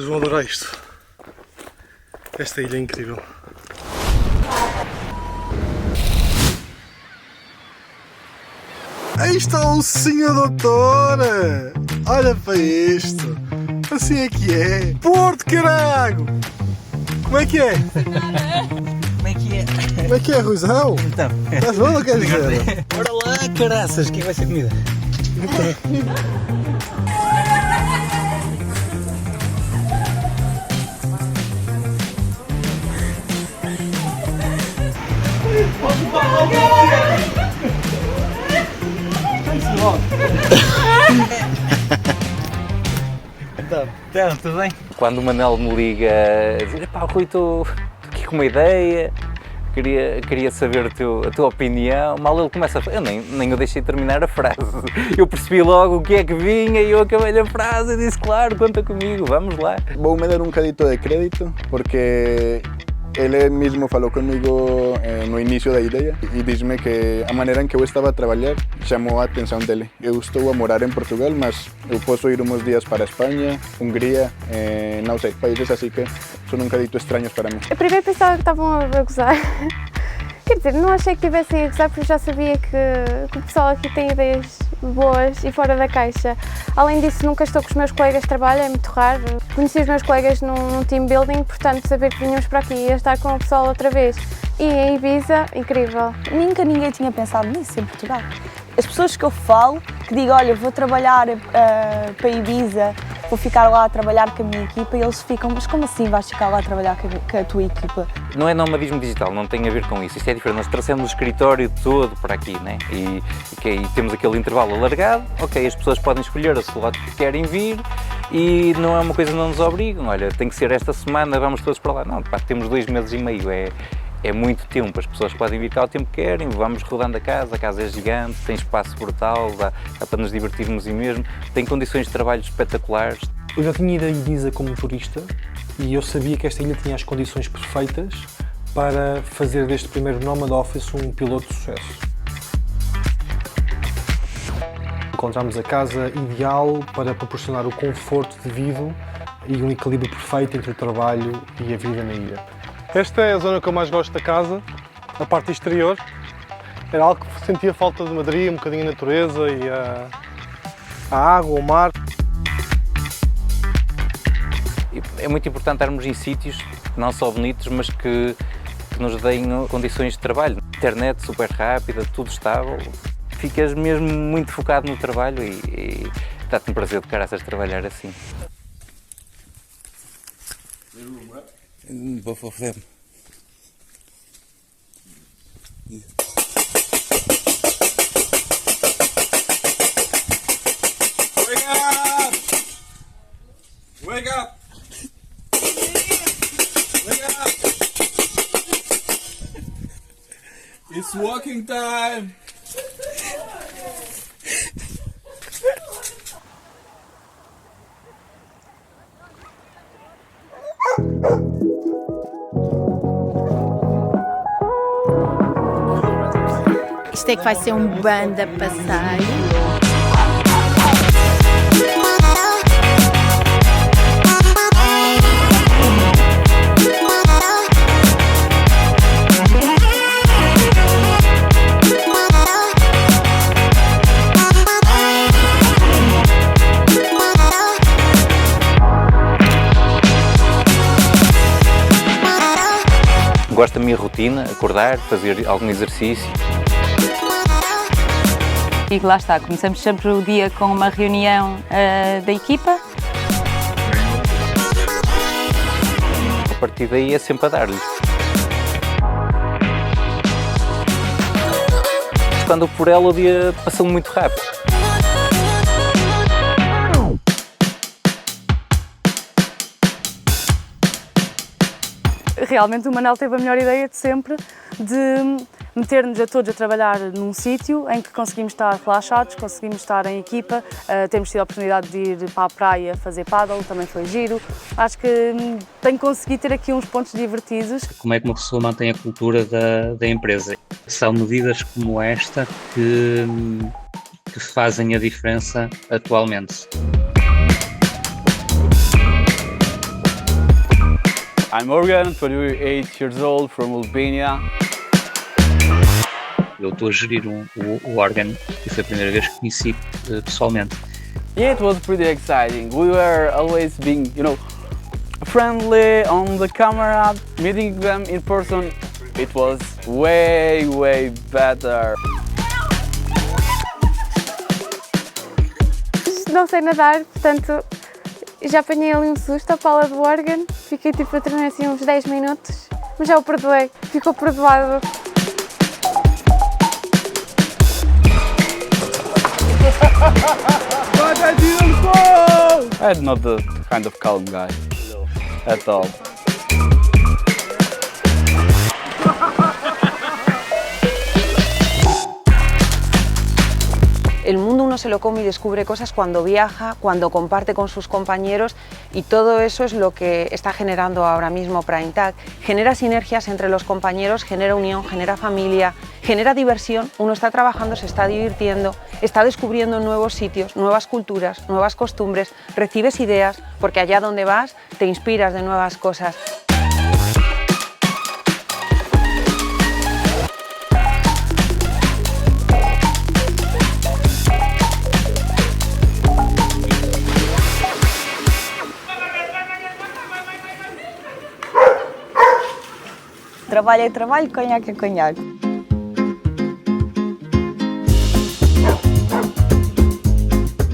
Vocês vão adorar isto. Esta ilha é incrível. Aí está o senhor doutora! Olha para isto! Assim é que é! Porto, caralho! Como é que é? Como é que é? Como é que é, Ruizão? Então. Estás bom ou queres dizer? Bora lá, caraças, o que é que vai ser comida? Então, tudo bem? Quando o Manel me liga a dizer, pá, Rui, estou aqui com uma ideia, queria saber a tua opinião, mal ele começa a falar, eu nem o deixei terminar a frase, eu percebi logo o que é que vinha e eu acabei a frase e disse, claro, conta comigo, vamos lá. Voy a dar un cadito de crédito porque ele mesmo falou comigo no início da ideia e disse-me que a maneira em que eu estava a trabalhar chamou a atenção dele. Eu estou a morar em Portugal, mas eu posso ir uns dias para a Espanha, Hungria, não sei, países assim que são um cadito estranhos para mim. Eu primeiro pensava que estavam a gozar. Quer dizer, não achei que estivessem a gozar porque já sabia que o pessoal aqui tem ideias boas e fora da caixa. Além disso, nunca estou com os meus colegas de trabalho, é muito raro. Conheci os meus colegas num team building, portanto saber que vinhamos para aqui e ia estar com o pessoal outra vez. E em Ibiza, incrível. Nunca ninguém tinha pensado nisso em Portugal. As pessoas que eu falo, que digo, olha, vou trabalhar para Ibiza, vou ficar lá a trabalhar com a minha equipa, e eles ficam, mas como assim vais ficar lá a trabalhar com a tua equipa? Não é nomadismo digital, não tem a ver com isso, isto é diferente, nós trouxemos o escritório todo para aqui, né? E temos aquele intervalo alargado, ok, as pessoas podem escolher a slot que querem vir e não é uma coisa que não nos obrigam, olha, tem que ser esta semana, vamos todos para lá, não, pá, temos 2 meses e meio, é muito tempo, as pessoas podem vir cá o tempo que querem, vamos rodando a casa é gigante, tem espaço brutal, dá para nos divertirmos e mesmo, tem condições de trabalho espetaculares. Eu já tinha ido a Ibiza como turista e eu sabia que esta ilha tinha as condições perfeitas para fazer deste primeiro Nomad Office um piloto de sucesso. Encontramos a casa ideal para proporcionar o conforto devido e um equilíbrio perfeito entre o trabalho e a vida na ilha. Esta é a zona que eu mais gosto da casa, a parte exterior. Era algo que sentia falta de Madrid, um bocadinho a natureza e a água, o mar. É muito importante estarmos em sítios não só bonitos, mas que nos deem condições de trabalho. Internet super rápida, tudo estável. Ficas mesmo muito focado no trabalho e dá-te um prazer de caraças trabalhar assim. Vou fazer. Wake up! Wake up! Wake up! It's walking time! Isto é que vai ser um banda passeio. Gosto da minha rotina, acordar, fazer algum exercício. E lá está, começamos sempre o dia com uma reunião da equipa. A partir daí é sempre a dar-lhe. Quando por ela o dia passou muito rápido. Realmente o Manel teve a melhor ideia de sempre de meter-nos a todos a trabalhar num sítio em que conseguimos estar relaxados, conseguimos estar em equipa, temos tido a oportunidade de ir para a praia fazer paddle, também foi giro. Acho que tenho conseguido ter aqui uns pontos divertidos. Como é que uma pessoa mantém a cultura da empresa? São medidas como esta que fazem a diferença atualmente. I'm Morgan, 28 years old from Albania. Eu estou a gerir o órgão e foi a primeira vez que conheci pessoalmente. Yeah, it was pretty exciting. We were always being, friendly on the camera, meeting them in person. It was way better. Não sei nadar, portanto já apanhei ali um susto à pala do órgão. Fiquei tipo a tremer assim uns 10 minutos, mas já o perdoei, ficou perdoado. I'm not the kind of calm guy at all. El mundo uno se lo come y descubre cosas cuando viaja, cuando comparte con sus compañeros, y todo eso es lo que está generando ahora mismo PrimeTag. Genera sinergias entre los compañeros, genera unión, genera familia, genera diversión. Uno está trabajando, se está divirtiendo, está descubriendo nuevos sitios, nuevas culturas, nuevas costumbres, recibes ideas, porque allá donde vas te inspiras de nuevas cosas. Trabalho é trabalho, conhaque é conhaque.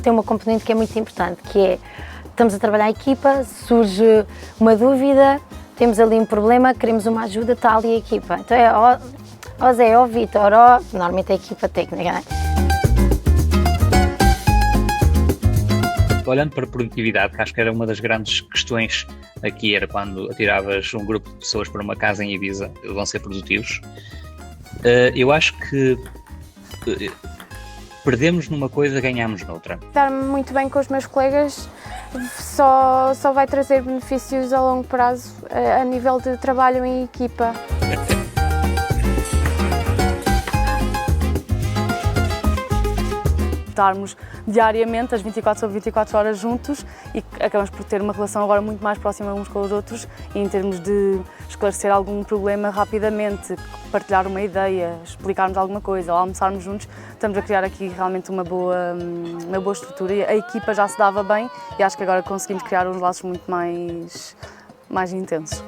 Tem uma componente que é muito importante, que é, estamos a trabalhar em equipa, surge uma dúvida, temos ali um problema, queremos uma ajuda, está ali a equipa. Então é ó Zé, ó Vítor, ó, normalmente é a equipa técnica, não é? Olhando para a produtividade, que acho que era uma das grandes questões aqui, era quando atiravas um grupo de pessoas para uma casa em Ibiza, vão ser produtivos. Eu acho que perdemos numa coisa, ganhamos noutra. Dar-me muito bem com os meus colegas só vai trazer benefícios a longo prazo a nível de trabalho em equipa. Estarmos diariamente, as 24 sobre 24 horas juntos, e acabamos por ter uma relação agora muito mais próxima uns com os outros, e em termos de esclarecer algum problema rapidamente, partilhar uma ideia, explicarmos alguma coisa, ou almoçarmos juntos, estamos a criar aqui realmente uma boa estrutura. A equipa já se dava bem e acho que agora conseguimos criar uns laços muito mais intensos.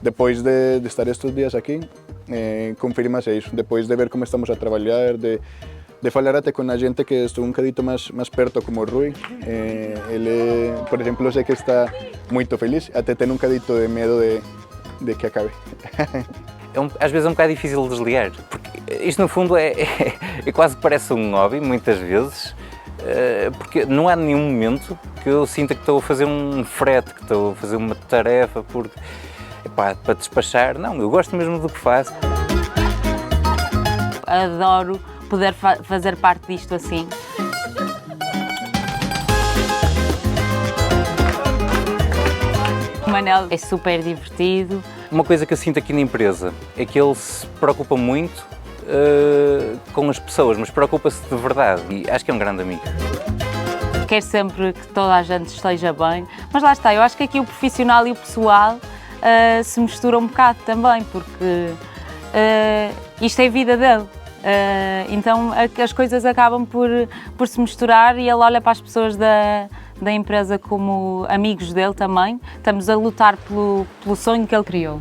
Depois de estar estes dias aqui, confirma-se isso. Depois de ver como estamos a trabalhar, de falar até com a gente que estou bocadito mais perto, como o Rui. Ele, por exemplo, eu sei que está muito feliz, até tem bocadito de medo de que acabe. Às vezes é um bocado difícil desligar, porque isto no fundo é quase que parece um hobby, muitas vezes, porque não há nenhum momento que eu sinta que estou a fazer um frete, que estou a fazer uma tarefa, porque para despachar, não, eu gosto mesmo do que faço. Adoro poder fazer parte disto assim. O Manel é super divertido. Uma coisa que eu sinto aqui na empresa é que ele se preocupa muito com as pessoas, mas preocupa-se de verdade e acho que é um grande amigo. Quer sempre que toda a gente esteja bem, mas lá está, eu acho que aqui o profissional e o pessoal se misturam um bocado também, porque isto é a vida dele. Então as coisas acabam por se misturar e ele olha para as pessoas da empresa como amigos dele também. Estamos a lutar pelo sonho que ele criou.